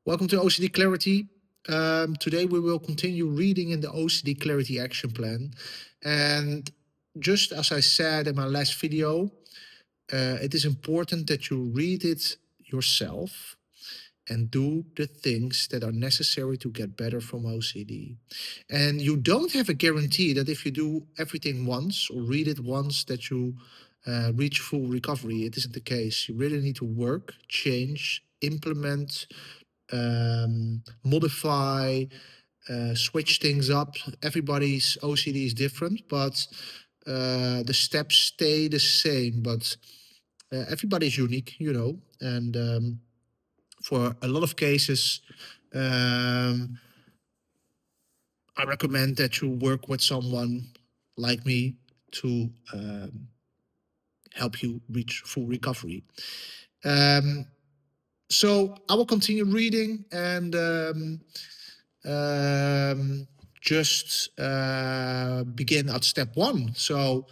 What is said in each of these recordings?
Welcome to OCD Clarity. Today we will continue reading in the OCD Clarity Action Plan. And just as I said in my last video, it is important that you read it yourself and do the things that are necessary to get better from OCD. And you don't have a guarantee that if you do everything once or read it once that you reach full recovery. It isn't the case. You really need to work, change, implement, modify, switch things up. Everybody's OCD is different, but the steps stay the same. But everybody's unique, and for a lot of cases, I recommend that you work with someone like me to help you reach full recovery. So I will continue reading and just begin at step one. So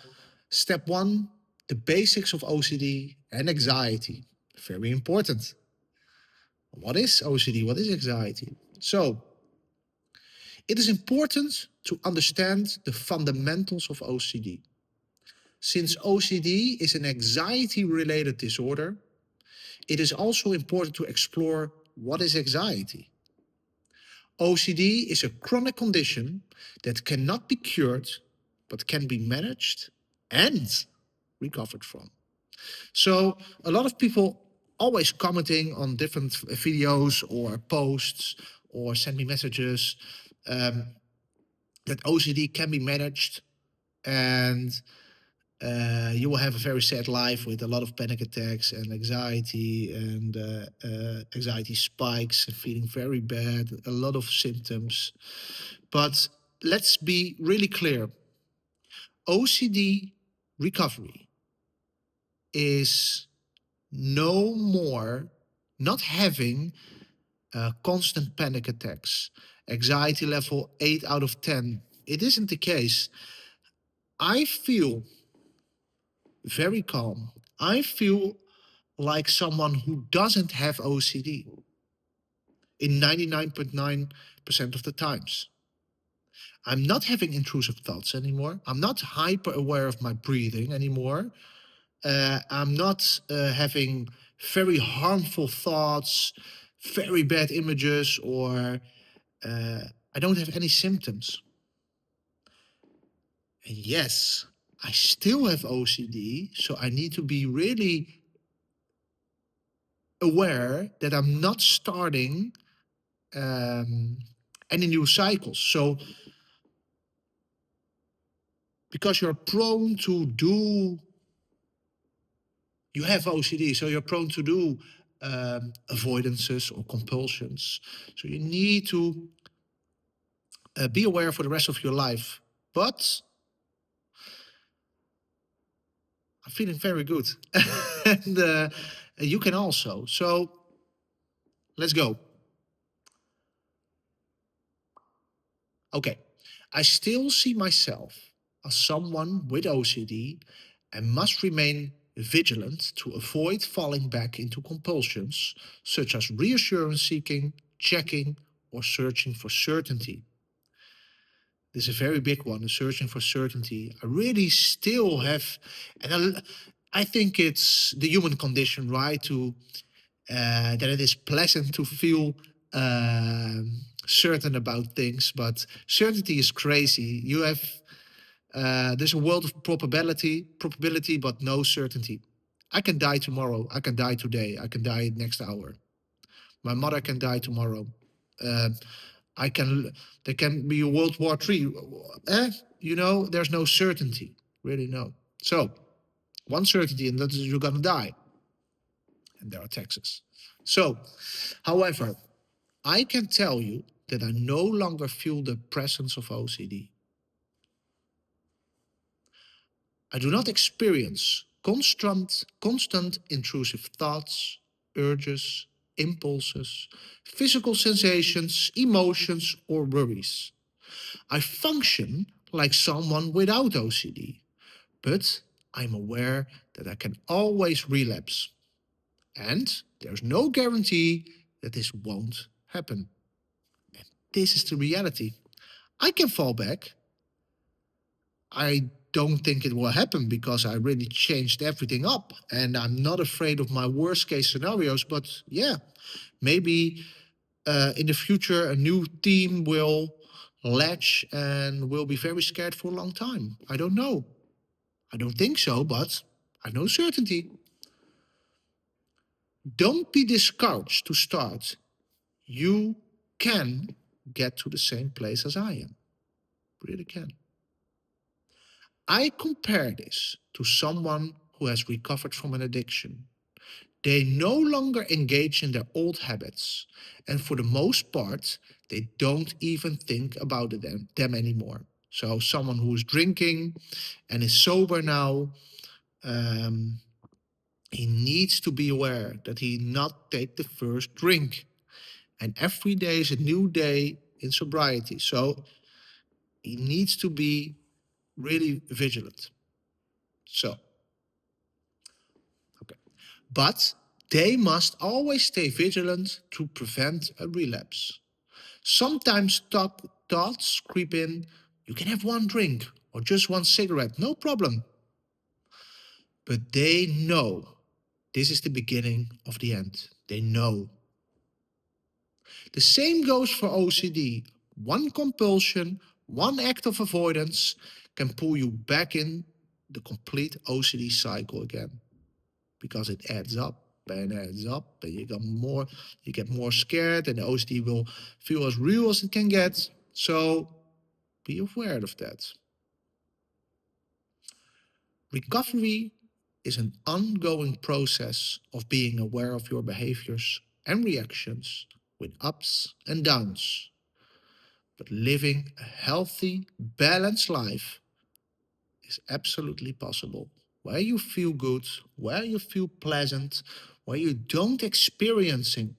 step one, the basics of OCD and anxiety. Very important. What is OCD? What is anxiety? So it is important to understand the fundamentals of OCD. Since OCD is an anxiety-related disorder, it is also important to explore what is anxiety. OCD is a chronic condition that cannot be cured, but can be managed and recovered from. So a lot of people always commenting on different videos or posts or send me messages that OCD can be managed and you will have a very sad life with a lot of panic attacks and anxiety spikes and feeling very bad, a lot of symptoms. But let's be really clear. OCD recovery is no more not having constant panic attacks, anxiety level 8 out of 10. It isn't the case. I feel very calm. I feel like someone who doesn't have OCD in 99.9% of the times. I'm not having intrusive thoughts anymore. I'm not hyper aware of my breathing anymore. I'm not having very harmful thoughts, very bad images, or I don't have any symptoms. And yes, I still have OCD, so I need to be really aware that I'm not starting any new cycles. So because you're prone to do, you have OCD, so you're prone to do avoidances or compulsions. So you need to be aware for the rest of your life. But I'm feeling very good. And you can also. So let's go. Okay. I still see myself as someone with OCD and must remain vigilant to avoid falling back into compulsions such as reassurance seeking, checking, or searching for certainty. This is a very big one, searching for certainty. I really still have, and I think it's the human condition, right? That it is pleasant to feel certain about things, but certainty is crazy. You have there's a world of probability, but no certainty. I can die tomorrow. I can die today. I can die next hour. My mother can die tomorrow. There can be a World War III. There's no certainty. Really, no. So, one certainty, and that is you're gonna die. And there are taxes. So, however, I can tell you that I no longer feel the presence of OCD. I do not experience constant intrusive thoughts, urges, impulses, physical sensations, emotions, or worries. I function like someone without OCD, but I'm aware that I can always relapse. And there's no guarantee that this won't happen. This is the reality. I can fall back. I don't think it will happen because I really changed everything up and I'm not afraid of my worst case scenarios. But yeah, maybe in the future a new team will latch and will be very scared for a long time. I don't know. I don't think so, but I know certainty. Don't be discouraged to start. You can get to the same place as I am. Really can. I compare this to someone who has recovered from an addiction. They no longer engage in their old habits, and for the most part, they don't even think about them anymore. So, someone who's drinking and is sober now, um, he needs to be aware that he not take the first drink. And every day is a new day in sobriety. So, he needs to be really vigilant. So, okay. But they must always stay vigilant to prevent a relapse. Sometimes thoughts creep in. You can have one drink or just one cigarette, no problem. But they know this is the beginning of the end. They know. The same goes for OCD. One compulsion, one act of avoidance can pull you back in the complete OCD cycle again because it adds up and adds up and you get more scared and the OCD will feel as real as it can get. So be aware of that. Recovery is an ongoing process of being aware of your behaviors and reactions with ups and downs. But living a healthy, balanced life is absolutely possible. Where you feel good, where you feel pleasant, where you don't experiencing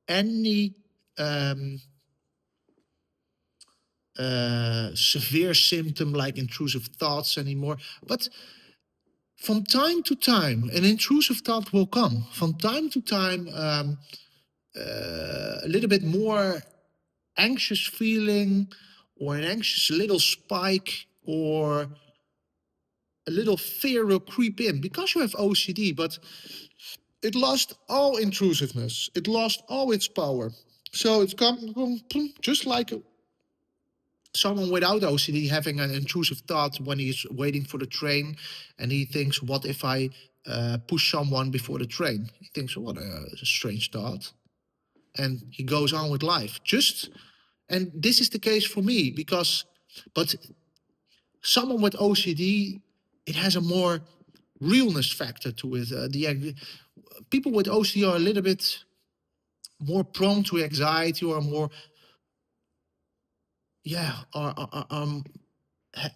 any um, severe symptom like intrusive thoughts anymore. But from time to time, an intrusive thought will come. From time to time, a little bit more anxious feeling, or an anxious little spike, or a little fear will creep in because you have OCD, but it lost all intrusiveness. It lost all its power. So it's come just like someone without OCD having an intrusive thought when he's waiting for the train and he thinks, what if I push someone before the train? He thinks, what a strange thought. And he goes on with life. And this is the case for me but someone with OCD, it has a more realness factor to it. People with OCD are a little bit more prone to anxiety or more,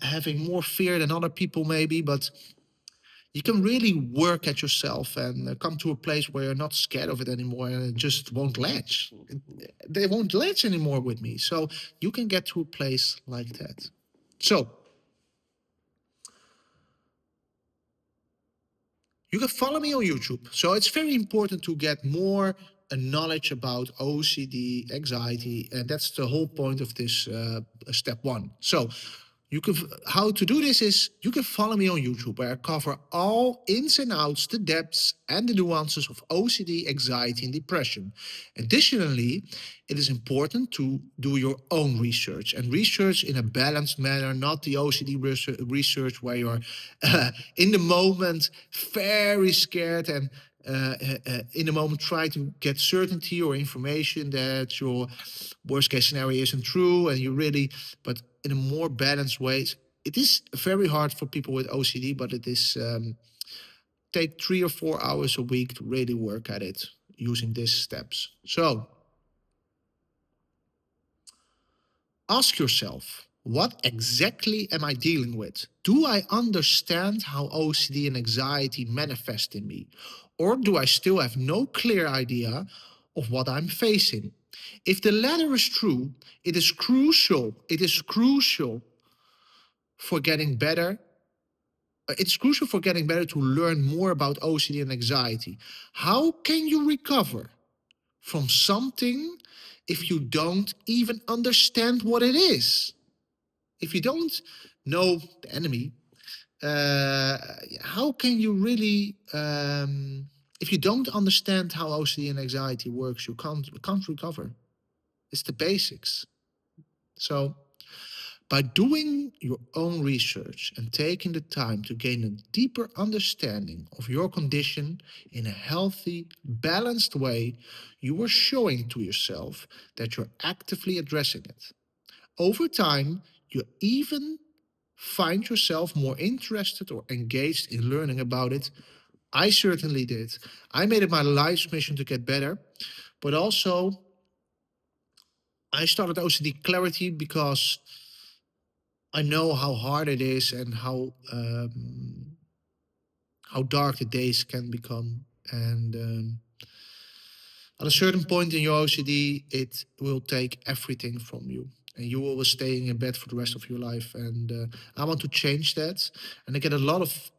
having more fear than other people maybe, but you can really work at yourself and come to a place where you're not scared of it anymore and it just won't latch. They won't latch anymore with me. So you can get to a place like that. So you can follow me on YouTube. So it's very important to get more knowledge about OCD, anxiety, and that's the whole point of this step one. So you can how to do this is you can follow me on YouTube where I cover all ins and outs, the depths and the nuances of OCD, anxiety, and depression. Additionally, it is important to do your own research and research in a balanced manner, not the OCD research where you're in the moment very scared and in the moment try to get certainty or information that your worst case scenario isn't true and you really, but in a more balanced way. It is very hard for people with OCD, but it is take 3 or 4 hours a week to really work at it using these steps. So ask yourself, what exactly am I dealing with? Do I understand how OCD and anxiety manifest in me? Or do I still have no clear idea of what I'm facing? If the latter is true, it is crucial for getting better. It's crucial for getting better to learn more about OCD and anxiety. How can you recover? from something if you don't even understand what it is? If you don't know the enemy, how can you really, if you don't understand how OCD and anxiety works, you can't recover. It's the basics. So by doing your own research and taking the time to gain a deeper understanding of your condition in a healthy, balanced way, you are showing to yourself that you're actively addressing it. Over time, you even find yourself more interested or engaged in learning about it. I certainly did. I made it my life's mission to get better, but also I started OCD Clarity because I know how hard it is and how dark the days can become. And at a certain point in your OCD, it will take everything from you. And you will be staying in bed for the rest of your life. And I want to change that. And I get a lot of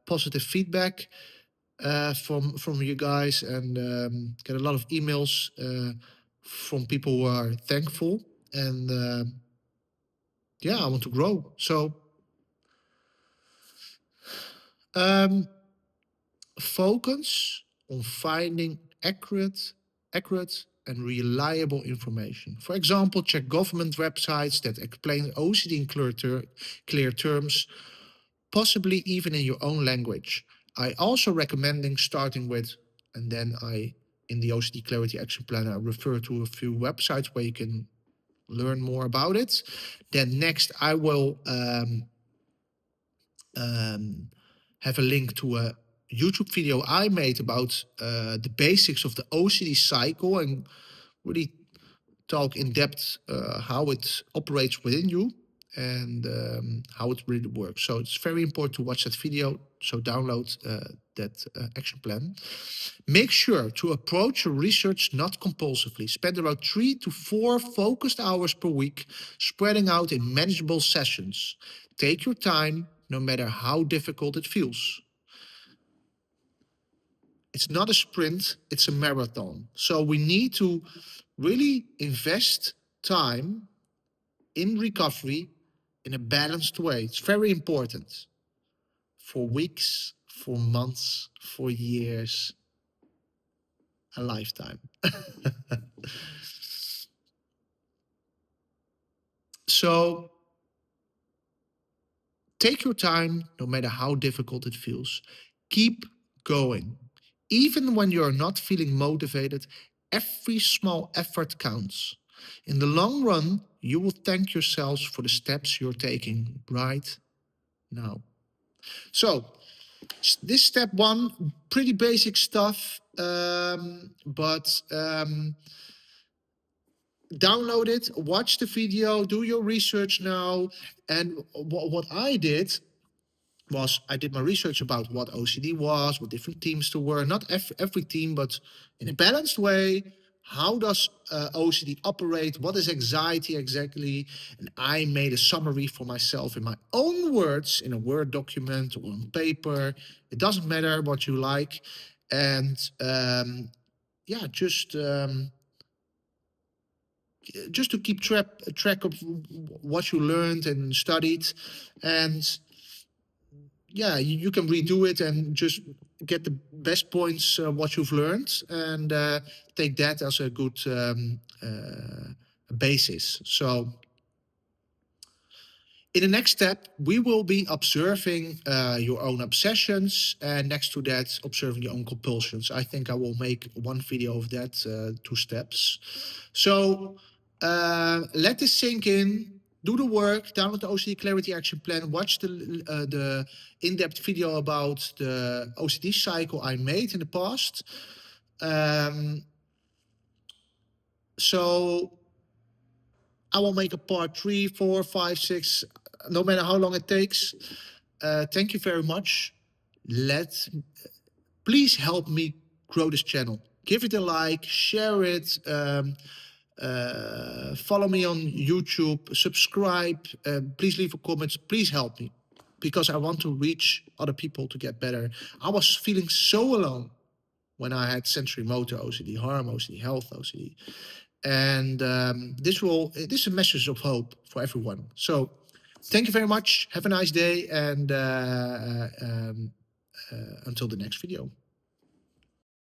positive feedback from you guys, and get a lot of emails from people who are thankful. And yeah, I want to grow. So um, focus on finding accurate and reliable information. For example, check government websites that explain OCD in clear terms, possibly even in your own language. I also recommending starting with, and then in the OCD Clarity Action Plan, I refer to a few websites where you can learn more about it. Then next, I will have a link to a YouTube video I made about the basics of the OCD cycle and really talk in depth how it operates within you and how it really works. So it's very important to watch that video. So download that action plan. Make sure to approach your research not compulsively. Spend about 3 to 4 focused hours per week, spreading out in manageable sessions. Take your time, no matter how difficult it feels. It's not a sprint, it's a marathon. So we need to really invest time in recovery in a balanced way. It's very important for weeks, for months, for years, a lifetime. So take your time, no matter how difficult it feels. Keep going. Even when you're not feeling motivated, every small effort counts. In the long run, you will thank yourselves for the steps you're taking right now. So, this step one, pretty basic stuff, but download it, watch the video, do your research now. And what I did was I did my research about what OCD was, what different teams there were, not every team, but in a balanced way. How does OCD operate? What is anxiety exactly? And I made a summary for myself in my own words in a Word document or on paper. It doesn't matter what you like. And yeah, just to keep track of what you learned and studied. And yeah, you can redo it and just get the best points what you've learned, and take that as a good basis. So in the next step, we will be observing your own obsessions, and next to that, observing your own compulsions. I think I will make one video of that, 2 steps. So let this sink in. Do the work, download the OCD Clarity Action Plan, watch the in-depth video about the OCD cycle I made in the past. So I will make a part 3, 4, 5, 6, no matter how long it takes. Thank you very much. Please help me grow this channel. Give it a like, share it, follow me on YouTube, subscribe, please leave a comment, please help me, because I want to reach other people to get better. I was feeling so alone. when I had sensory motor OCD, harm OCD, health OCD. And this is a message of hope for everyone. So thank you very much. Have a nice day, and until the next video.